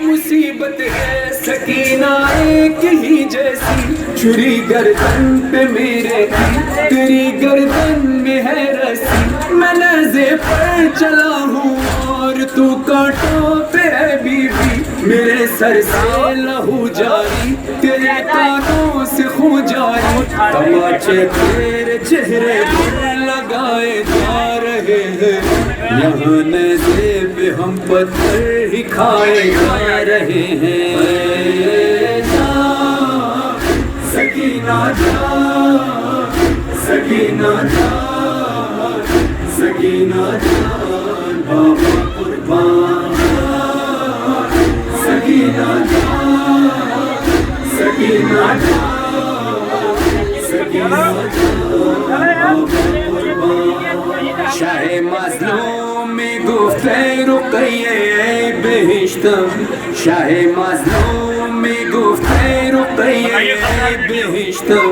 مصیبت ہے سکینہ ایک ہی جیسی، چھری گردن پہ میرے کی تیری گردن میں ہے رسی، میں نیزے پر چلا ہوں اور تو کانٹوں پہ ہے بی بی، میرے سر سے لہو جاری تیرے کانوں سے خون جاری، تماچے تیرے چہرے پر لگائے جا رہے ہیں، یہاں نیزے پہ ہم پتھر ہی کھائے جا رہے ہیں۔ سکینہ جان، سکینہ جان، سکینہ جان، بابا قربان، سکینہ جان، سکینہ جان، سکینہ جان، شاہ مظلوم میں گفتے رقیہ بہشتم، شاہ مظلوم میں گفته رقیه بهشتم،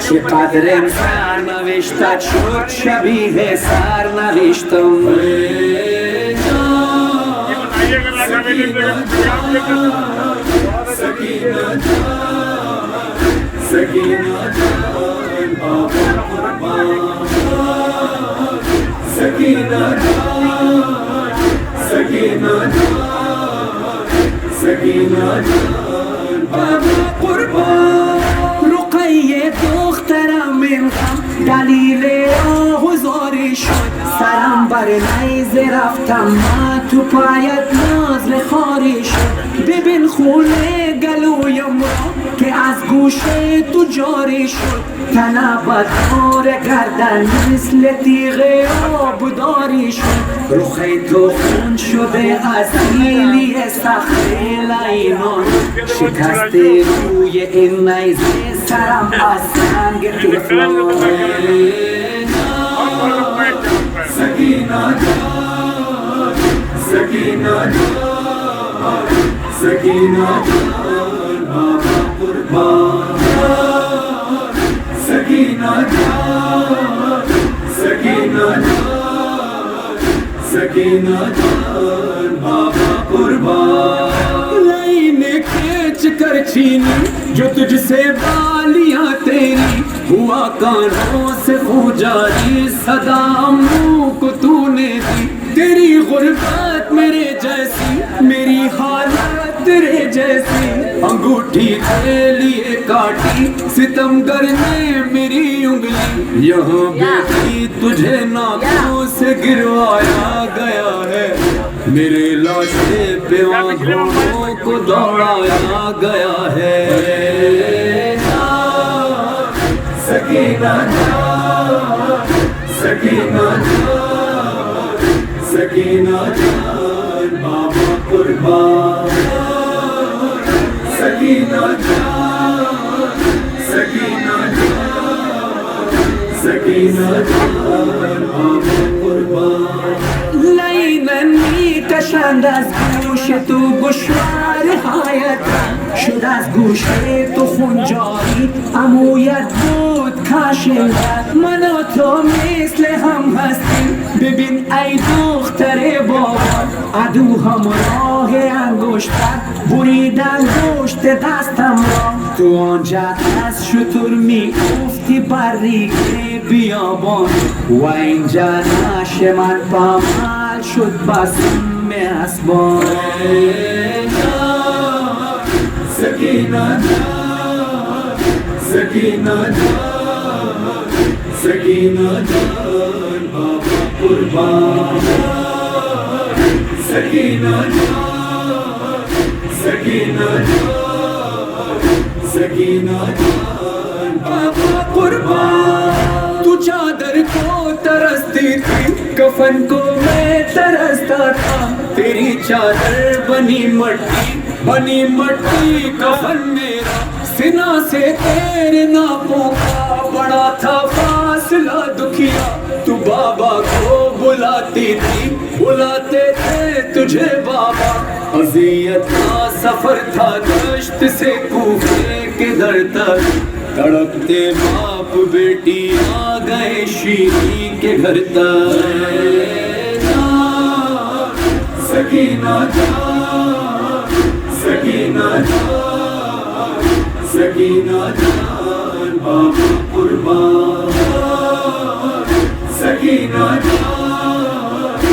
چقدر سرنوشتت شد شبیه سرنوشتم. سکینہ جان، سکینہ جان، بابا قربان، سکینہ جان، سکینہ جان، سکینہ جان، بابا قربان. رقیه دخترم من غم دلیل آهوزاری شد، سرم بر نیزه رفتم من تو پایت نازل خاری شد. ببین خونه گلویم را که از گوش تو جاری شد، تنبت کار گردن مثل تیغ آبداری شد. رخ تو خون شده از پیلی سخت لعینان، شکست روی این نیزه سرم از سنگ تفلان. سکینہ جان، سکینہ جان، سکینہ جان، بابا قربان، سکینہ جان، سکینہ جان، سکینہ جان، بابا قربان. لائنے کھینچ کر چھینی جو تجھ سے بالیاں تیری، ہوا کانوں سے خون جاری صدا منہ کو تو نے دی. تیری غربت میرے جیسی، میری حالت تیرے جیسی، انگوٹھی کے لیے کاٹی ستمگر نے میری انگلی. یہاں بیٹی تجھے ناکوں سے گروایا گیا ہے، میرے لاشے پہ آنکھوں کو دوڑایا گیا ہے. سکینہ جان، سکینہ جان، سکینہ جان، بابا قربان، سکینہ جان، سکینہ جان، سکینہ جان، بابا قربان. لیننی کشند از گوش تو گوشوارهایت، شد از گوش تو خون جاری عمویت بود کاشندت. من و تو مثل هم هستیم، ببین ای دختر بابا، عدو همراه انگشتت برید انگشت دستم را. تو آنجا از شتر می افتی بر ریگ بیابان، و اینجا نعش من پامال شد بسم اسبان. سکینہ جان، سکینہ جان، سکینہ جان، بابا قربان، سکینہ جان، سکینہ جان، سکینہ جان، بابا قربان. تو چادر کو ترستی تھی، کفن کو میں ترستا تھا، تیری چادر بنی مٹی، بنی مٹی کفن میرا. سنا سے تیرے ناپوں کا بڑا تھا فاصلہ دکھیا، تو بابا کو بلاتی تھی، بلاتے تھے تجھے بابا. اذیت کا سفر تھا دشت سے کوفے کے در تک، تڑپتے باپ بیٹی آ گئے شیری کے گھر تک. سکینہ جان، سکینہ جان، سکینہ جان بابا قربان، سکینہ جان،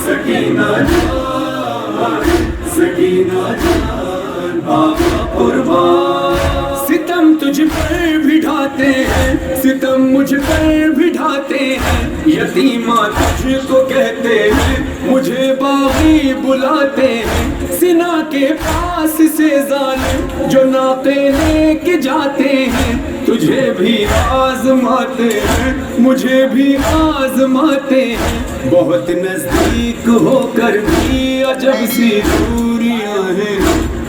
سکینہ جان، سکینہ جان بابا قربان۔ ستم تجھ پر بھی ڈھاتے ہیں، ستم مجھ پر بھی ڈھاتے ہیں، یتیمہ تجھ کو کہتے ہیں، مجھے باغی بلاتے ہیں، سنا کے پاس سے ظالم جو ناقے لے کے جاتے ہیں، تجھے بھی آزماتے ہیں، مجھے بھی آزماتے ہیں، بہت نزدیک ہو کر بھی عجب سی دوریاں ہیں،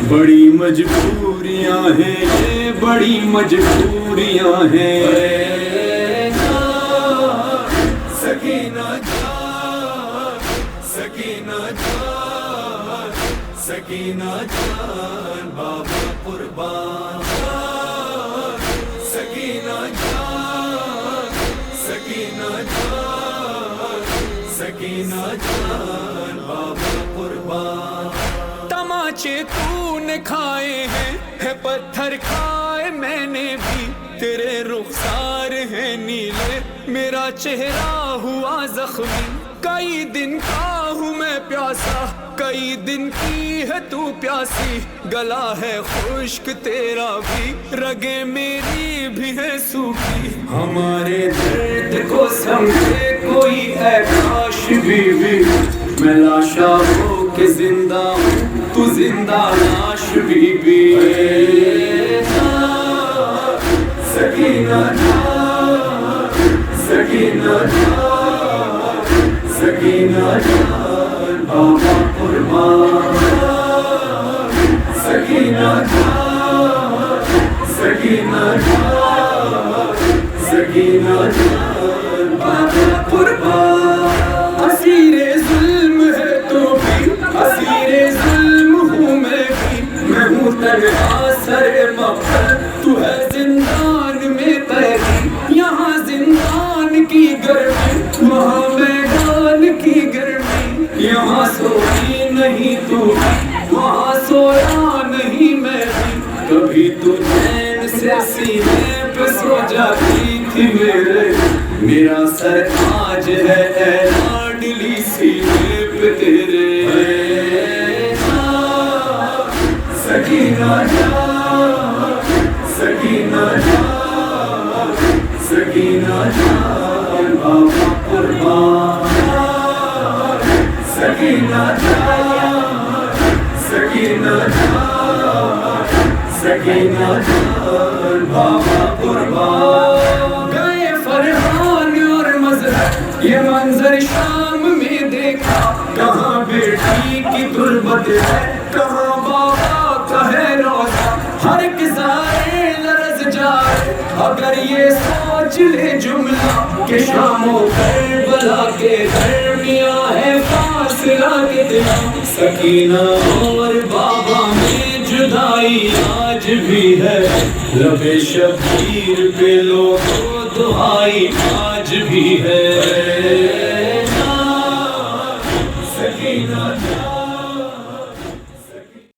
بڑی مجبوریاں ہیں، یہ بڑی مجبوریاں ہیں۔ سکینہ جان، سکینہ جان، سکینہ جان بابا قربان، سکینہ جان، سکینہ جان، سکینہ جان بابا قربان۔ تماچے تو نے کھائے ہیں، ہے پتھر کھائے میں نے بھی، تیرے رخسار ہیں نیلے، میرا چہرہ ہوا زخمی، کئی دن کا ہوں میں پیاسا، کئی دن کی ہے تو پیاسی، گلا ہے خشک تیرا بھی، رگیں میری بھی ہیں سوکھی، ہمارے درد کو سمجھے کوئی اے کاش بیوی، میں لاشا ہو کے زندہ ہوں، تو زندہ لاش بیوی۔ سکینہ جان، سکینہ جان، سکینہ جان بابا قربان، سکینہ جان، سکینہ جان، سکینہ جان بابا قربان۔ اسیر ظلم ہے تو بھی، اسیر ظلم ہوں میں بھی، میں ہوں تنہا سر مقتل، تو ہے زندان میں قیدی، یہاں زندان کی گرمی، وہاں میدان کی گرمی، یہاں سوئی نہیں تو وہاں سویا نہیں میں بھی، کبھی تو چین سے سینے پہ سو جاتی تھی میرے، میرا سر آج ہے اے لاڈلی سینے پہ تیرے۔ سکینہ جان، سکینہ جان، سکینہ جان بابا قربان، سکینہ جان، سکینہ جان، سکینہ جان بابا قربان۔ گئے فرحان اور مظہر، یہ منظر شام میں دیکھا، کہاں بیٹی کی تربت ہے، کہاں بابا کا ہے روزہ، ہر کسائے لرز جائے اگر یہ سوچ لے جملہ کہ شام و کربلا کے درمیاں ہے فاصلہ کتنا، سکینہ اور بابا میں جدائی آج بھی ہے، لب شبیر پہ لو تو دعائی آج بھی ہے۔